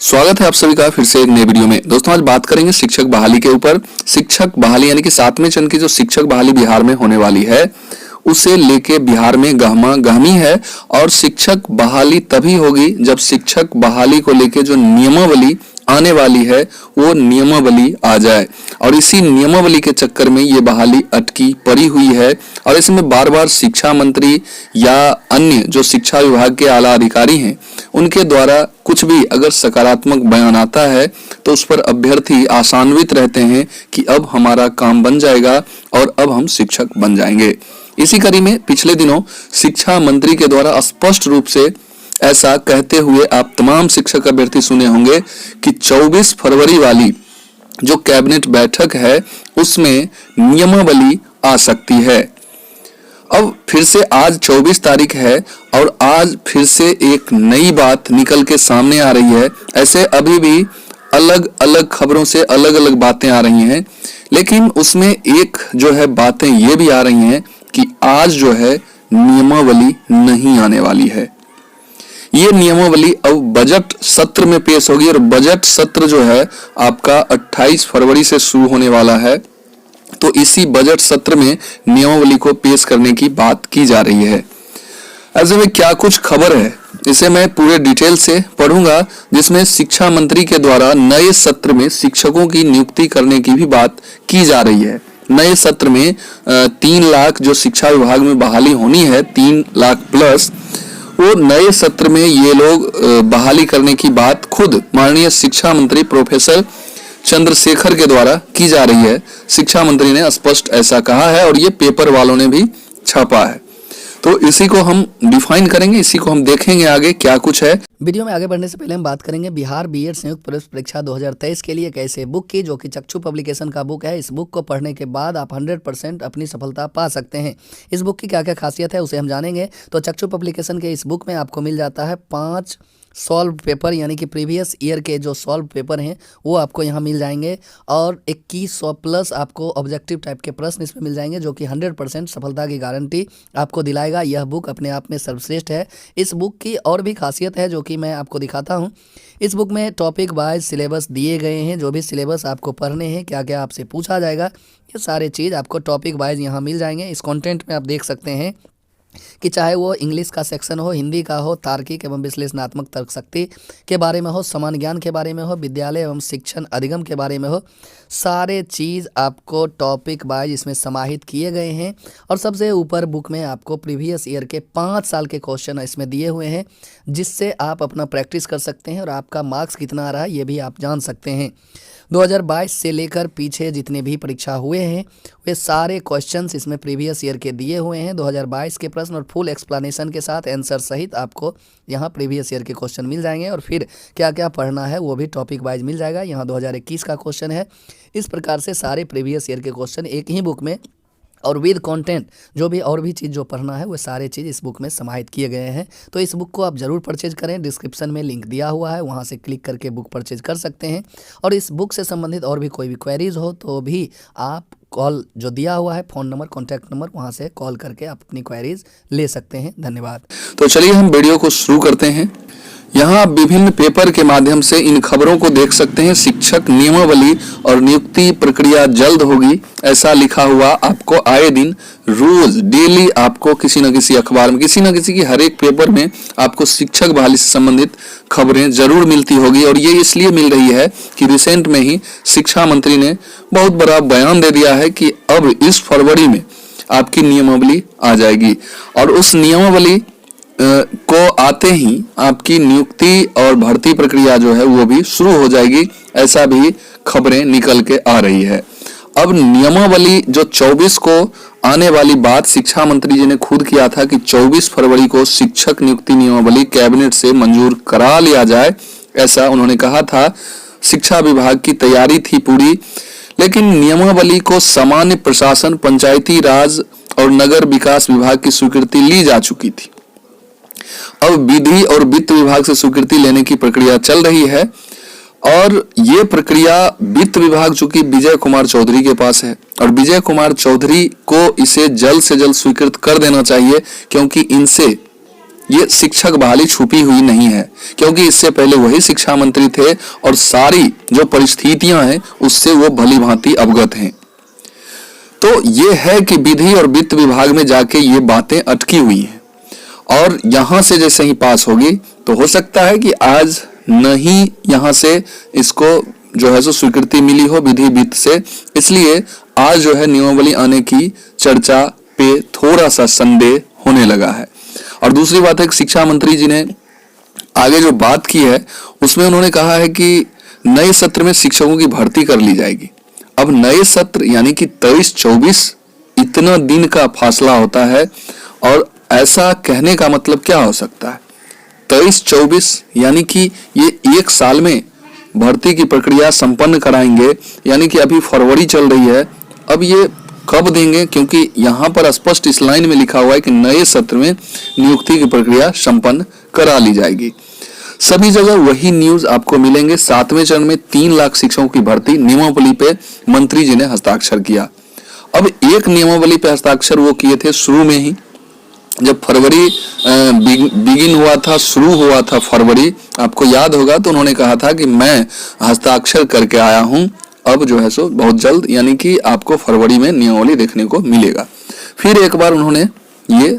स्वागत है आप सभी का फिर से एक नए वीडियो में। दोस्तों आज बात करेंगे शिक्षक बहाली के ऊपर। शिक्षक बहाली यानी कि 7वें चरण की जो शिक्षक बहाली बिहार में होने वाली है उसे लेके बिहार में गहमा गहमी है। और शिक्षक बहाली तभी होगी जब शिक्षक बहाली को लेके जो नियमावली आने वाली है वो नियमावली आ जाए। और इसी नियमावली के चक्कर में ये बहाली अटकी पड़ी हुई है और इसमें बार बार शिक्षा मंत्री या अन्य जो शिक्षा विभाग के आला अधिकारी हैं उनके द्वारा कुछ भी अगर सकारात्मक बयान आता है तो उस पर अभ्यर्थी आशान्वित रहते हैं कि अब हमारा काम बन जाएगा और अब हम शिक्षक बन जाएंगे। इसी कड़ी में पिछले दिनों शिक्षा मंत्री के द्वारा स्पष्ट रूप से ऐसा कहते हुए आप तमाम शिक्षक अभ्यर्थी सुने होंगे कि 24 फरवरी वाली जो कैबिनेट बैठक है उसमें नियमावली आ सकती है। अब फिर से आज 24 तारीख है और आज फिर से एक नई बात निकल के सामने आ रही है। ऐसे अभी भी अलग अलग खबरों से अलग अलग बातें आ रही हैं, लेकिन उसमें एक जो है बातें ये भी आ रही हैं कि आज जो है नियमावली नहीं आने वाली है। ये नियमावली अब बजट सत्र में पेश होगी और बजट सत्र जो है आपका 28 फरवरी से शुरू होने वाला है। तो इसी बजट सत्र में नियमावली को पेश करने की बात की जा रही है। ऐसे में क्या कुछ खबर है इसे मैं पूरे डिटेल से पढ़ूंगा, जिसमें शिक्षा मंत्री के द्वारा नए सत्र में शिक्षकों की नियुक्ति करने की भी बात की जा रही है। नए सत्र में 3 लाख जो शिक्षा विभाग में बहाली होनी है, 3 लाख प्लस, वो नए सत्र में ये लोग बहाली करने की बात खुद माननीय शिक्षा मंत्री प्रोफेसर चंद्रशेखर के द्वारा की जा रही है। शिक्षा मंत्री ने स्पष्ट ऐसा कहा है और ये पेपर वालों ने भी छापा है। तो इसी को हम डिफाइन करेंगे, इसी को हम देखेंगे आगे क्या कुछ है। वीडियो में आगे बढ़ने से पहले हम बात करेंगे बिहार बीएड संयुक्त प्रवेश परीक्षा 2023 के लिए कैसे बुक की, जो कि चक्षु पब्लिकेशन का बुक है। इस बुक को पढ़ने के बाद आप 100% अपनी सफलता पा सकते हैं। इस बुक की क्या क्या खासियत है उसे हम जानेंगे। तो चक्षु पब्लिकेशन के इस बुक में आपको मिल जाता है 5 सॉल्व पेपर, यानी कि प्रीवियस ईयर के जो सॉल्व पेपर हैं वो आपको यहाँ मिल जाएंगे और 2100 प्लस आपको ऑब्जेक्टिव टाइप के प्रश्न इसमें मिल जाएंगे, जो कि 100% सफलता की गारंटी आपको दिलाएगा। यह बुक अपने आप में सर्वश्रेष्ठ है। इस बुक की और भी खासियत है जो कि मैं आपको दिखाता हूँ। इस बुक में टॉपिक वाइज सिलेबस दिए गए हैं, जो भी सिलेबस आपको पढ़ने हैं, क्या क्या आपसे पूछा जाएगा, ये सारे चीज़ आपको टॉपिक वाइज यहाँ मिल जाएंगे। इस कंटेंट में आप देख सकते हैं कि चाहे वो इंग्लिश का सेक्शन हो, हिंदी का हो, तार्किक एवं विश्लेषणात्मक तर्क शक्ति के बारे में हो, सामान्य ज्ञान के बारे में हो, विद्यालय एवं शिक्षण अधिगम के बारे में हो, सारे चीज़ आपको टॉपिक वाइज इसमें समाहित किए गए हैं। और सबसे ऊपर बुक में आपको प्रीवियस ईयर के 5 साल के क्वेश्चन इसमें दिए हुए हैं, जिससे आप अपना प्रैक्टिस कर सकते हैं और आपका मार्क्स कितना आ रहा है ये भी आप जान सकते हैं। 2022 से लेकर पीछे जितने भी परीक्षा हुए हैं वे सारे क्वेश्चंस इसमें प्रीवियस ईयर के दिए हुए हैं। 2022 के प्रश्न और फुल एक्सप्लेनेशन के साथ आंसर सहित आपको यहाँ प्रीवियस ईयर के क्वेश्चन मिल जाएंगे और फिर क्या क्या पढ़ना है वो भी टॉपिक वाइज मिल जाएगा। यहाँ 2021 का क्वेश्चन है। इस प्रकार से सारे प्रीवियस ईयर के क्वेश्चन एक ही बुक में और विद कंटेंट जो भी और भी चीज़ जो पढ़ना है वो सारे चीज़ इस बुक में समाहित किए गए हैं। तो इस बुक को आप ज़रूर परचेज करें। डिस्क्रिप्शन में लिंक दिया हुआ है, वहाँ से क्लिक करके बुक परचेज कर सकते हैं। और इस बुक से संबंधित और भी कोई भी क्वेरीज हो तो भी आप कॉल जो दिया हुआ है, फ़ोन नंबर, कॉन्टैक्ट नंबर, वहाँ से कॉल करके आप अपनी क्वेरीज ले सकते हैं। धन्यवाद। तो चलिए हम वीडियो को शुरू करते हैं। यहाँ आप विभिन्न पेपर के माध्यम से इन खबरों को देख सकते हैं। शिक्षक नियमावली और नियुक्ति प्रक्रिया जल्द होगी, ऐसा लिखा हुआ आपको आए दिन रोज डेली आपको किसी न किसी अखबार में, किसी न किसी की हर एक पेपर में आपको शिक्षक बहाली से संबंधित खबरें जरूर मिलती होगी। और ये इसलिए मिल रही है कि रिसेंट में ही शिक्षा मंत्री ने बहुत बड़ा बयान दे दिया है कि अब इस फरवरी में आपकी नियमावली आ जाएगी और उस नियमावली को आते ही आपकी नियुक्ति और भर्ती प्रक्रिया जो है वो भी शुरू हो जाएगी, ऐसा भी खबरें निकल के आ रही है। अब नियमावली जो 24 को आने वाली बात शिक्षा मंत्री जी ने खुद किया था कि 24 फरवरी को शिक्षक नियुक्ति नियमावली कैबिनेट से मंजूर करा लिया जाए, ऐसा उन्होंने कहा था। शिक्षा विभाग की तैयारी थी पूरी, लेकिन नियमावली को सामान्य प्रशासन, पंचायती राज और नगर विकास विभाग की स्वीकृति ली जा चुकी थी। अब विधि और वित्त विभाग से स्वीकृति लेने की प्रक्रिया चल रही है और ये प्रक्रिया वित्त विभाग चूंकि विजय कुमार चौधरी के पास है और विजय कुमार चौधरी को इसे जल्द से जल्द स्वीकृत कर देना चाहिए, क्योंकि इनसे ये शिक्षक बहाली छुपी हुई नहीं है, क्योंकि इससे पहले वही शिक्षा मंत्री थे और सारी जो परिस्थितियां हैं उससे वो भली भांति अवगत हैं। तो ये है कि विधि और वित्त विभाग में जाके ये बातें अटकी हुई हैं और यहां से जैसे ही पास होगी तो हो सकता है कि आज नहीं यहां से इसको जो है सो स्वीकृति मिली हो विधि वित्त से, इसलिए आज जो है नियमावली आने की चर्चा पे थोड़ा सा संदेह होने लगा है। और दूसरी बात है कि शिक्षा मंत्री जी ने आगे जो बात की है उसमें उन्होंने कहा है कि नए सत्र में शिक्षकों की भर्ती कर ली जाएगी। अब नए सत्र यानी कि 23-24 इतना दिन का फासला होता है और ऐसा कहने का मतलब क्या हो सकता है? 23-24 यानी कि ये एक साल में भर्ती की प्रक्रिया संपन्न कराएंगे, यानी कि अभी फरवरी चल रही है, अब ये कब देंगे? क्योंकि यहाँ पर स्पष्ट इस लाइन में लिखा हुआ है कि नए सत्र में नियुक्ति की प्रक्रिया संपन्न करा ली जाएगी। सभी जगह वही न्यूज आपको मिलेंगे। 7वें चरण में 3 लाख शिक्षकों की भर्ती नियमावली पे मंत्री जी ने हस्ताक्षर किया। अब एक नियमावली पे हस्ताक्षर वो किए थे शुरू में ही, जब फरवरी बिगिन हुआ था, शुरू हुआ था फरवरी, आपको याद होगा, तो उन्होंने कहा था कि मैं हस्ताक्षर करके आया हूं, अब जो है सो बहुत जल्द यानी कि आपको फरवरी में नियमावली देखने को मिलेगा। फिर एक बार उन्होंने ये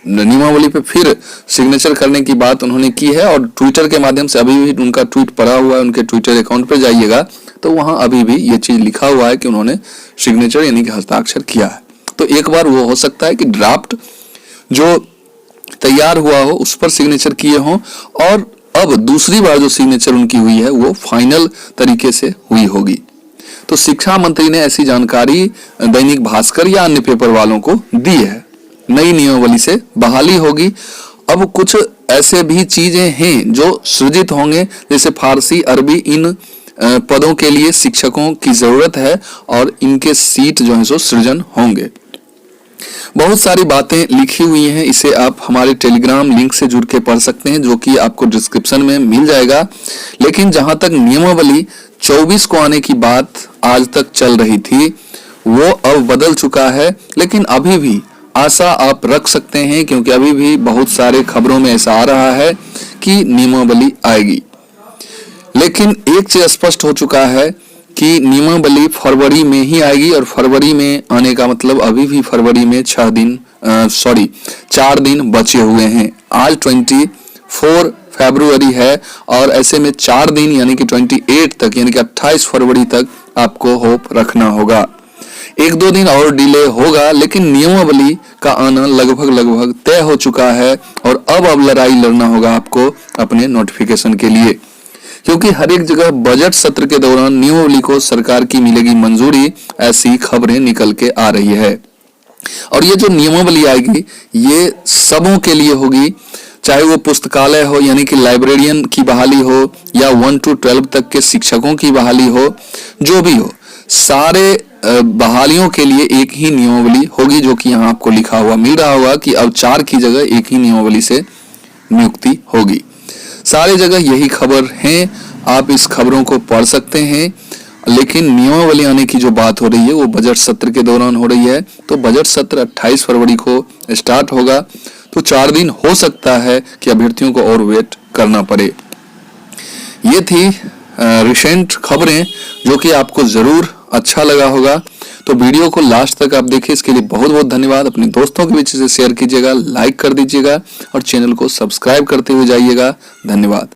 नियमावली पे फिर सिग्नेचर करने की बात उन्होंने की है और ट्विटर के माध्यम से अभी भी उनका ट्वीट पड़ा हुआ है, उनके ट्विटर अकाउंट पे जाइएगा तो वहां अभी भी ये चीज लिखा हुआ है कि उन्होंने सिग्नेचर यानी कि हस्ताक्षर किया है। तो एक बार वो हो सकता है कि ड्राफ्ट जो तैयार हुआ हो उस पर सिग्नेचर किए हों और अब दूसरी बार जो सिग्नेचर उनकी हुई है वो फाइनल तरीके से हुई होगी। तो शिक्षा मंत्री ने ऐसी जानकारी दैनिक भास्कर या अन्य पेपर वालों को दी है। नई नियमावली से बहाली होगी। अब कुछ ऐसे भी चीजें हैं जो सृजित होंगे, जैसे फारसी अरबी इन पदों के लिए शिक्षकों की जरूरत है और इनके सीट जो है सो सृजन होंगे। बहुत सारी बातें लिखी हुई हैं, इसे आप हमारे टेलीग्राम लिंक से जुड़ के पढ़ सकते हैं जो कि आपको डिस्क्रिप्शन में मिल जाएगा। लेकिन जहां तक नियमावली 24 को आने की बात आज तक चल रही थी वो अब बदल चुका है, लेकिन अभी भी आशा आप रख सकते हैं क्योंकि अभी भी बहुत सारे खबरों में ऐसा आ रहा है कि नियमावली आएगी। लेकिन एक चीज स्पष्ट हो चुका है कि नियमावली फरवरी में ही आएगी और फरवरी में आने का मतलब अभी भी फरवरी में 4 दिन बचे हुए हैं। आज 24 फरवरी है और ऐसे में 4 दिन यानी कि 28 तक यानी कि 28 फरवरी तक आपको होप रखना होगा। 1-2 दिन और डिले होगा, लेकिन नियमावली का आना लगभग तय हो चुका है और अब लड़ाई लड़ना होगा आपको अपने नोटिफिकेशन के लिए, क्योंकि हर एक जगह बजट सत्र के दौरान नियमावली को सरकार की मिलेगी मंजूरी, ऐसी खबरें निकल के आ रही है। और ये जो नियमावली आएगी ये सबों के लिए होगी, चाहे वो पुस्तकालय हो यानी कि लाइब्रेरियन की बहाली हो या 1 to 12 तक के शिक्षकों की बहाली हो, जो भी हो, सारे बहालियों के लिए एक ही नियमावली होगी, जो कि यहाँ आपको लिखा हुआ मिल रहा होगा कि अब 4 की जगह एक ही नियमावली से नियुक्ति होगी। सारे जगह यही खबर है, आप इस खबरों को पढ़ सकते हैं। लेकिन नियमावली आने की जो बात हो रही है वो बजट सत्र के दौरान हो रही है। तो बजट सत्र 28 फरवरी को स्टार्ट होगा, तो 4 दिन हो सकता है कि अभ्यर्थियों को और वेट करना पड़े। ये थी रिसेंट खबरें जो कि आपको जरूर अच्छा लगा होगा। तो वीडियो को लास्ट तक आप देखिए, इसके लिए बहुत बहुत धन्यवाद। अपने दोस्तों के बीच से शेयर कीजिएगा, लाइक कर दीजिएगा और चैनल को सब्सक्राइब करते हुए जाइएगा। धन्यवाद।